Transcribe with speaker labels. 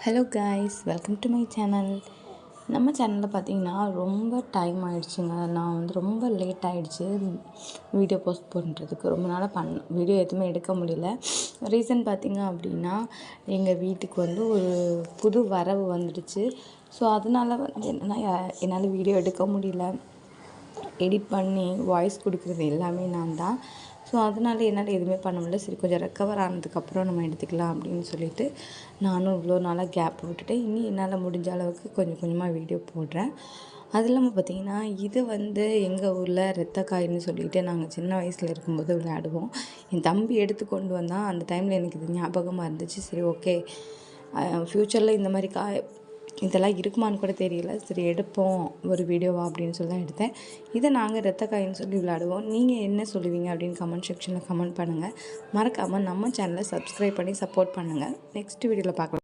Speaker 1: Hello guys, welcome to my channel. நம்ம சேனலில் பார்த்தீங்கன்னா ரொம்ப டைம் ஆகிடுச்சுங்க. நான் ரொம்ப லேட் ஆகிடுச்சு வீடியோ போஸ்ட் பண்ணுறதுக்கு. ரொம்ப நாளாக வீடியோ எதுவுமே எடுக்க முடியல. ரீசன் பார்த்திங்க அப்படின்னா, எங்கள் வீட்டுக்கு ஒரு புது வரவு வந்துடுச்சு. ஸோ அதனால் என்னென்னா என்னால் வீடியோ எடுக்க முடியல. எடிட் பண்ணி வாய்ஸ் கொடுக்குறது எல்லாமே நான் தான். ஸோ அதனால் என்னால் எதுவுமே பண்ண முடியல. சரி, கொஞ்சம் ரெக்கவர் ஆனதுக்கப்புறம் நம்ம எடுத்துக்கலாம் அப்படின்னு சொல்லிட்டு நானும் இவ்வளோ நாளாக கேப் விட்டுட்டேன். இனி என்னால் முடிஞ்ச அளவுக்கு கொஞ்சம் கொஞ்சமாக வீடியோ போடுறேன். அது இல்லாமல் பார்த்திங்கன்னா, இது எங்கள் ஊரில் ரத்தக்காயின்னு சொல்லிட்டு நாங்கள் சின்ன வயசில் இருக்கும்போது விளையாடுவோம். என் தம்பி எடுத்து கொண்டு வந்தான். அந்த டைமில் எனக்கு இது ஞாபகமாக இருந்துச்சு. சரி, ஓகே, ஃப்யூச்சரில் இந்த மாதிரி இதெல்லாம் இருக்குமான்னு கூட தெரியல. சரி, எடுப்போம் ஒரு வீடியோவா அப்படின்னு சொல்லி தான் எடுத்தேன். இதை நாங்கள் ரத்தக்காயின்னு சொல்லி விளையாடுவோம். நீங்கள் என்ன சொல்லுவீங்க அப்படின்னு கமெண்ட் செக்ஷனில் கமெண்ட் பண்ணுங்கள். மறக்காமல் நம்ம சேனலை சப்ஸ்கிரைப் பண்ணி சப்போர்ட் பண்ணுங்கள். நெக்ஸ்ட் வீடியோவில் பார்க்கலாம்.